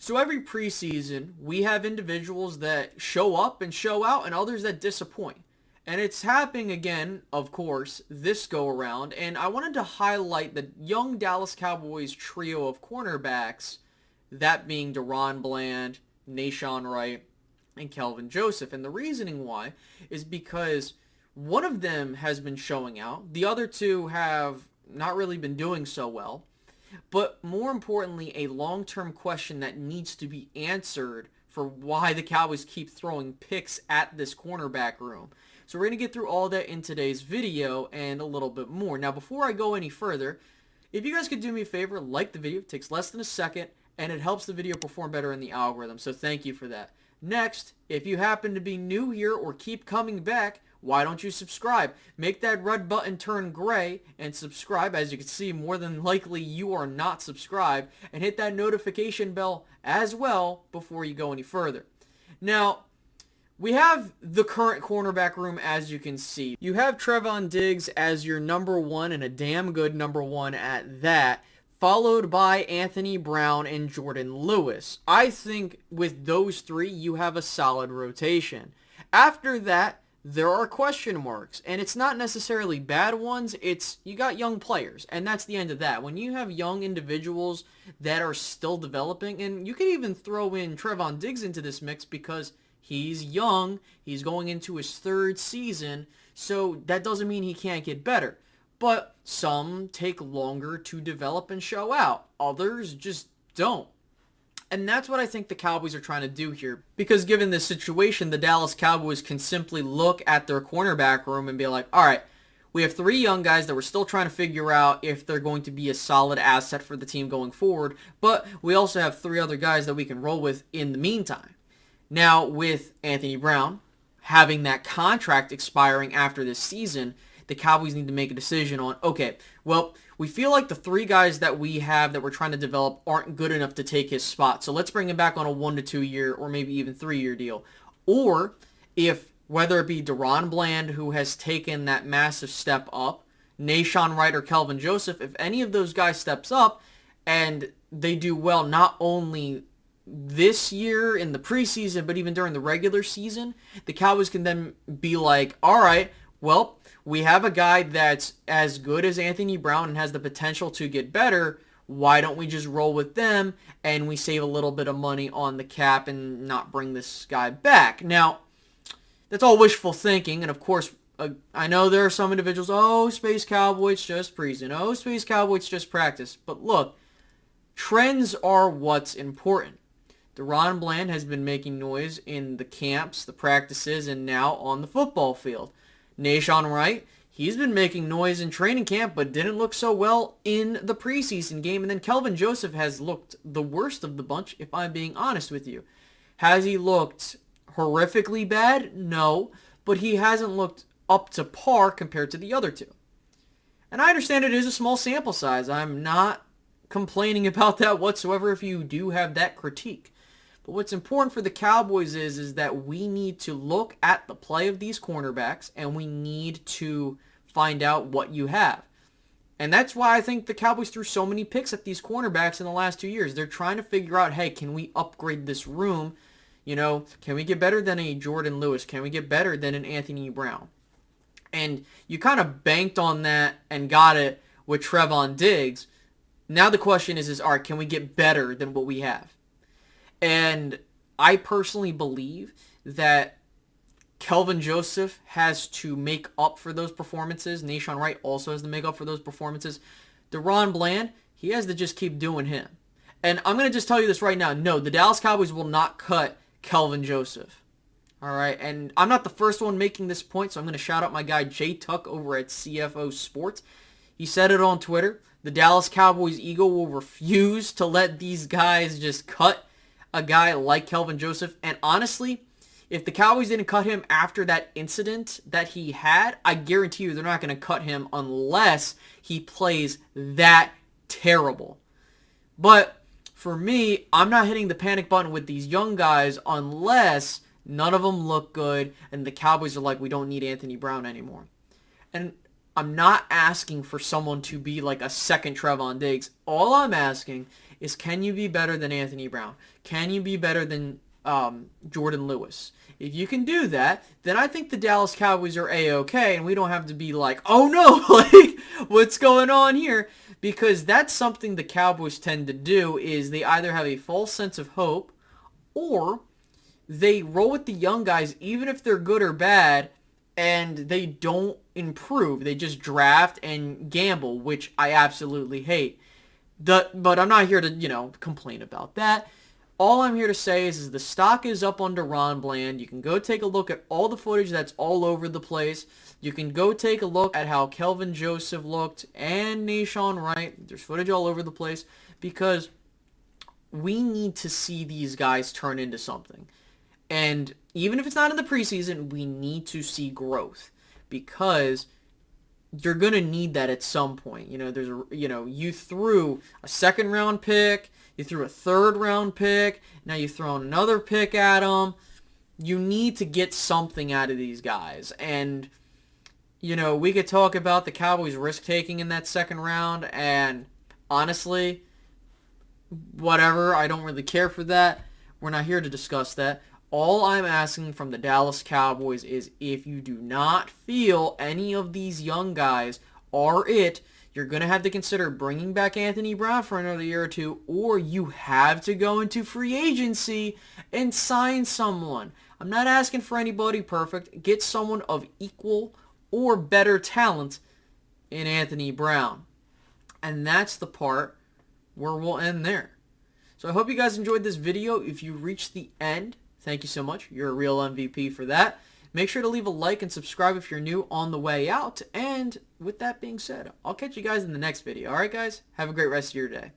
So every preseason, we have individuals that show up and show out and others that disappoint. And it's happening again, of course, this go around. And I wanted to highlight the young Dallas Cowboys trio of cornerbacks, that being DaRon Bland, Nahshon Wright, and Kelvin Joseph. And the reasoning why is because one of them has been showing out. The other two have not really been doing so well. But more importantly, a long-term question that needs to be answered for why the Cowboys keep throwing picks at this cornerback room. So we're going to get through all that in today's video and a little bit more. Now, before I go any further, if you guys could do me a favor, like the video. It takes less than a second, and it helps the video perform better in the algorithm. So thank you for that. Next, if you happen to be new here or keep coming back, why don't you subscribe? Make that red button turn gray and subscribe. As you can see, more than likely you are not subscribed. And hit that notification bell as well before you go any further. Now, we have the current cornerback room as you can see. You have Trevon Diggs as your number one and a damn good number one at that, followed by Anthony Brown and Jordan Lewis. I think with those three, you have a solid rotation. After that, there are question marks, and it's not necessarily bad ones. It's you got young players, and that's the end of that. When you have young individuals that are still developing, and you could even throw in Trevon Diggs into this mix because he's young, he's going into his third season, so that doesn't mean he can't get better. But some take longer to develop and show out. Others just don't. And that's what I think the Cowboys are trying to do here. Because given this situation, the Dallas Cowboys can simply look at their cornerback room and be like, all right, we have three young guys that we're still trying to figure out if they're going to be a solid asset for the team going forward. But we also have three other guys that we can roll with in the meantime. Now, with Anthony Brown having that contract expiring after this season, the Cowboys need to make a decision on, okay, well, we feel like the three guys that we have that we're trying to develop aren't good enough to take his spot. So let's bring him back on a 1 to 2 year or maybe even 3-year deal. Or if, whether it be DaRon Bland, who has taken that massive step up, Nahshon Wright or Kelvin Joseph, if any of those guys steps up and they do well not only this year in the preseason, but even during the regular season, the Cowboys can then be like, all right, well, we have a guy that's as good as Anthony Brown and has the potential to get better. Why don't we just roll with them and we save a little bit of money on the cap and not bring this guy back? Now, that's all wishful thinking. And of course, I know there are some individuals, oh, Space Cowboys just preseason. Oh, Space Cowboys just practice. But look, trends are what's important. DaRon Bland has been making noise in the camps, the practices, and now on the football field. Nahshon Wright, he's been making noise in training camp, but didn't look so well in the preseason game. And then Kelvin Joseph has looked the worst of the bunch, if I'm being honest with you. Has he looked horrifically bad? No, but he hasn't looked up to par compared to the other two. And I understand it is a small sample size. I'm not complaining about that whatsoever if you do have that critique. But what's important for the Cowboys is that we need to look at the play of these cornerbacks and we need to find out what you have. And that's why I think the Cowboys threw so many picks at these cornerbacks in the last 2 years. They're trying to figure out, hey, can we upgrade this room? You know, can we get better than a Jordan Lewis? Can we get better than an Anthony Brown? And you kind of banked on that and got it with Trevon Diggs. Now the question is all right, can we get better than what we have? And I personally believe that Kelvin Joseph has to make up for those performances. Nahshon Wright also has to make up for those performances. DaRon Bland, he has to just keep doing him. And I'm going to just tell you this right now. No, the Dallas Cowboys will not cut Kelvin Joseph. All right, and I'm not the first one making this point, so I'm going to shout out my guy Jay Tuck over at CFO Sports. He said it on Twitter. The Dallas Cowboys ego will refuse to let these guys just cut a guy like Kelvin Joseph. And honestly, if the Cowboys didn't cut him after that incident that he had, I guarantee you they're not going to cut him unless he plays that terrible. But for me, I'm not hitting the panic button with these young guys unless none of them look good and the Cowboys are like, we don't need Anthony Brown anymore. And I'm not asking for someone to be like a second Trevon Diggs. All I'm asking is, can you be better than Anthony Brown? Can you be better than Jordan Lewis? If you can do that, then I think the Dallas Cowboys are A-okay, and we don't have to be like, oh no, like, what's going on here? Because that's something the Cowboys tend to do, is they either have a false sense of hope, or they roll with the young guys, even if they're good or bad, and they don't improve. They just draft and gamble, which I absolutely hate. But I'm not here to, complain about that. All I'm here to say is the stock is up on DaRon Bland. You can go take a look at all the footage that's all over the place. You can go take a look at how Kelvin Joseph looked and Nashawn Wright. There's footage all over the place because we need to see these guys turn into something. And even if it's not in the preseason, we need to see growth because you're going to need that at some point. You threw a second round pick, you threw a third round pick, now you throw another pick at them. You need to get something out of these guys. And, we could talk about the Cowboys risk-taking in that second round, and honestly, whatever, I don't really care for that. We're not here to discuss that. All I'm asking from the Dallas Cowboys is if you do not feel any of these young guys are it, you're going to have to consider bringing back Anthony Brown for another year or two, or you have to go into free agency and sign someone. I'm not asking for anybody perfect. Get someone of equal or better talent in Anthony Brown. And that's the part where we'll end there. So I hope you guys enjoyed this video. If you reached the end, thank you so much. You're a real MVP for that. Make sure to leave a like and subscribe if you're new on the way out. And with that being said, I'll catch you guys in the next video. Alright guys? Have a great rest of your day.